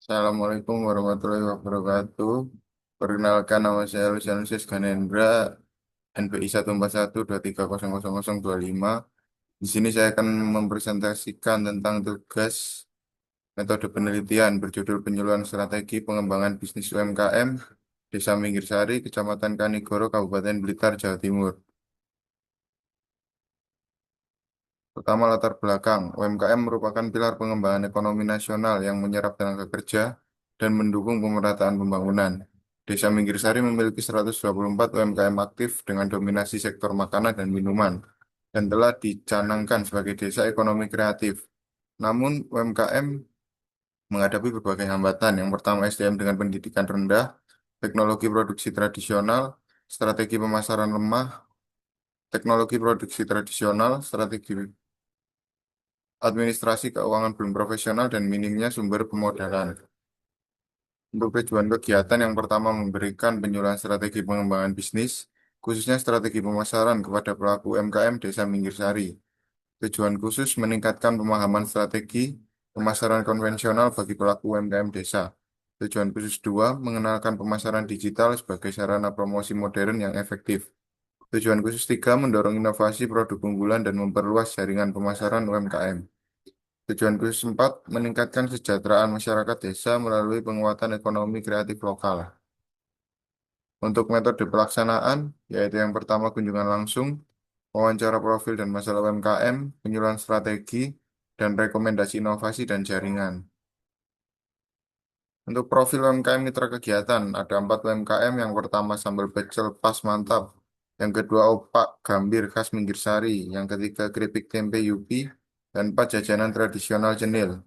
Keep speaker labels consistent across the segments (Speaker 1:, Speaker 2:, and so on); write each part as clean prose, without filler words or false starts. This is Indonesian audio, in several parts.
Speaker 1: Assalamualaikum warahmatullahi wabarakatuh. Perkenalkan nama saya Lucianus Ganendra, NPI 141230025. Di sini saya akan mempresentasikan tentang tugas metode penelitian berjudul penyuluhan strategi pengembangan bisnis UMKM Desa Minggirsari, Kecamatan Kanigoro, Kabupaten Blitar, Jawa Timur. Pertama, latar belakang. UMKM merupakan pilar pengembangan ekonomi nasional yang menyerap tenaga kerja dan mendukung pemerataan pembangunan. Desa Minggirsari memiliki 124 UMKM aktif dengan dominasi sektor makanan dan minuman dan telah dicanangkan sebagai desa ekonomi kreatif. Namun, UMKM menghadapi berbagai hambatan. Yang pertama, SDM dengan pendidikan rendah, teknologi produksi tradisional, strategi pemasaran lemah, teknologi produksi tradisional, strategi administrasi keuangan belum profesional dan minimnya sumber pemodalan. Untuk tujuan kegiatan yang pertama memberikan penyuluhan strategi pengembangan bisnis, khususnya strategi pemasaran kepada pelaku UMKM Desa Minggirsari. Tujuan khusus meningkatkan pemahaman strategi pemasaran konvensional bagi pelaku UMKM desa. Tujuan khusus 2, mengenalkan pemasaran digital sebagai sarana promosi modern yang efektif. Tujuan khusus 3, mendorong inovasi produk unggulan dan memperluas jaringan pemasaran UMKM. Tujuan khusus 4, meningkatkan kesejahteraan masyarakat desa melalui penguatan ekonomi kreatif lokal. Untuk metode pelaksanaan, yaitu yang pertama kunjungan langsung, wawancara profil dan masalah UMKM, penyuluhan strategi, dan rekomendasi inovasi dan jaringan. Untuk profil UMKM mitra kegiatan, ada 4 UMKM. Yang pertama sambal pecel pas mantap, yang kedua opak gambir khas Minggirsari, yang ketiga keripik tempe Yupi, dan 4 jajanan tradisional cenil.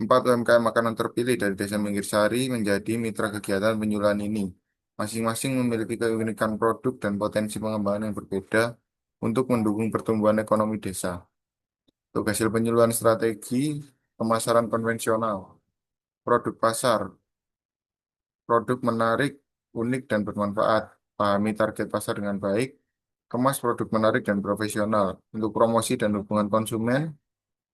Speaker 1: 4 UMKM makanan terpilih dari Desa Minggirsari menjadi mitra kegiatan penyuluhan ini. Masing-masing memiliki keunikan produk dan potensi pengembangan yang berbeda untuk mendukung pertumbuhan ekonomi desa. Untuk hasil penyuluhan strategi, pemasaran konvensional, produk pasar, produk menarik, unik, dan bermanfaat. Pahami target pasar dengan baik, kemas produk menarik dan profesional. Untuk promosi dan hubungan konsumen,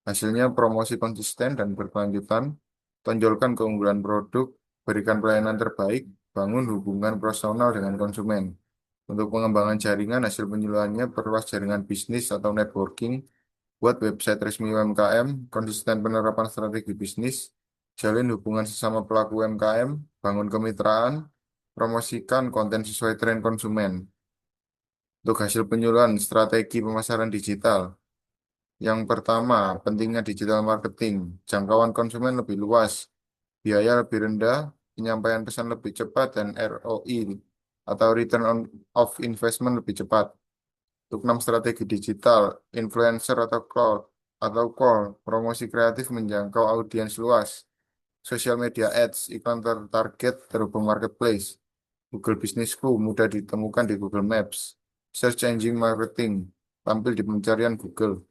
Speaker 1: hasilnya promosi konsisten dan berkelanjutan, tonjolkan keunggulan produk, berikan pelayanan terbaik, bangun hubungan personal dengan konsumen. Untuk pengembangan jaringan, hasil penyuluhannya perluas jaringan bisnis atau networking, buat website resmi UMKM, konsisten penerapan strategi bisnis, jalin hubungan sesama pelaku UMKM, bangun kemitraan, promosikan konten sesuai tren konsumen. Untuk hasil penyuluhan strategi pemasaran digital, yang pertama, pentingnya digital marketing. Jangkauan konsumen lebih luas, biaya lebih rendah, penyampaian pesan lebih cepat, dan ROI atau Return of Investment lebih cepat. Untuk 6 strategi digital, influencer atau call, promosi kreatif menjangkau audiens luas, social media ads, iklan tertarget terhubung marketplace, Google Businessku mudah ditemukan di Google Maps, search engine marketing, tampil di pencarian Google.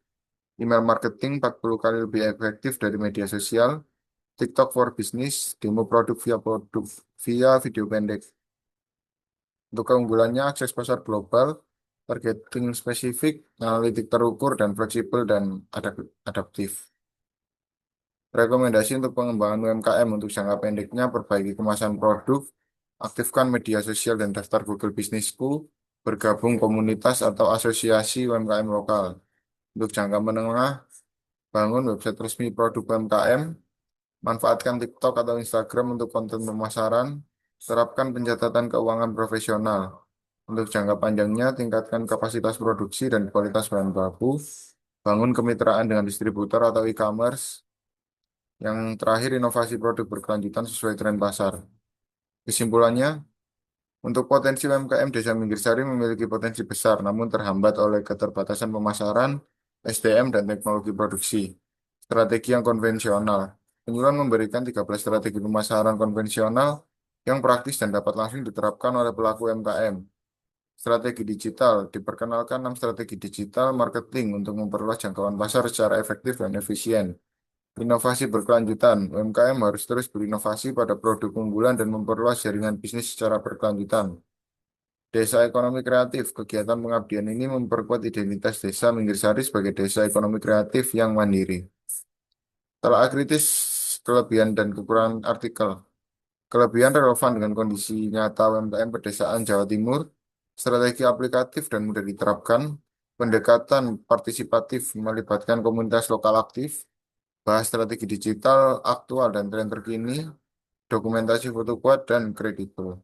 Speaker 1: Email marketing 40 kali lebih efektif dari media sosial. TikTok for Business, demo produk via video pendek. Untuk keunggulannya, akses pasar global, targeting spesifik, analitik terukur, dan fleksibel dan adaptif. Rekomendasi untuk pengembangan UMKM untuk jangka pendeknya, perbaiki kemasan produk, aktifkan media sosial dan daftar Google Businessku, bergabung komunitas atau asosiasi UMKM lokal. Untuk jangka menengah, bangun website resmi produk UMKM, manfaatkan TikTok atau Instagram untuk konten pemasaran, terapkan pencatatan keuangan profesional. Untuk jangka panjangnya, tingkatkan kapasitas produksi dan kualitas bahan baku, bangun kemitraan dengan distributor atau e-commerce. Yang terakhir, inovasi produk berkelanjutan sesuai tren pasar. Kesimpulannya, untuk potensi UMKM Desa Minggirsari memiliki potensi besar, namun terhambat oleh keterbatasan pemasaran, SDM, dan teknologi produksi. Strategi yang konvensional. Penyuluhan memberikan 13 strategi pemasaran konvensional yang praktis dan dapat langsung diterapkan oleh pelaku UMKM. Strategi digital. Diperkenalkan 6 strategi digital marketing untuk memperluas jangkauan pasar secara efektif dan efisien. Inovasi berkelanjutan. UMKM harus terus berinovasi pada produk unggulan dan memperluas jaringan bisnis secara berkelanjutan. Desa ekonomi kreatif. Kegiatan pengabdian ini memperkuat identitas desa Minggirsari sebagai desa ekonomi kreatif yang mandiri. Telah kritis kelebihan dan kekurangan artikel. Kelebihan relevan dengan kondisi nyata UMKM pedesaan Jawa Timur, strategi aplikatif dan mudah diterapkan, pendekatan partisipatif melibatkan komunitas lokal aktif, bahas strategi digital aktual dan tren terkini, dokumentasi foto kuat dan kredibel.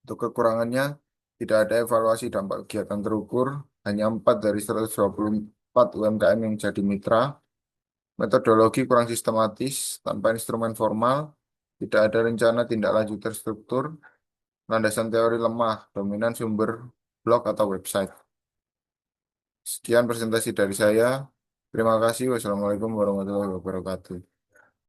Speaker 1: Untuk kekurangannya, tidak ada evaluasi dampak kegiatan terukur, hanya 4 dari 124 UMKM yang jadi mitra, metodologi kurang sistematis, tanpa instrumen formal, tidak ada rencana tindak lanjut terstruktur, landasan teori lemah, dominan sumber blog atau website. Sekian presentasi dari saya. Terima kasih. Wassalamualaikum warahmatullahi wabarakatuh.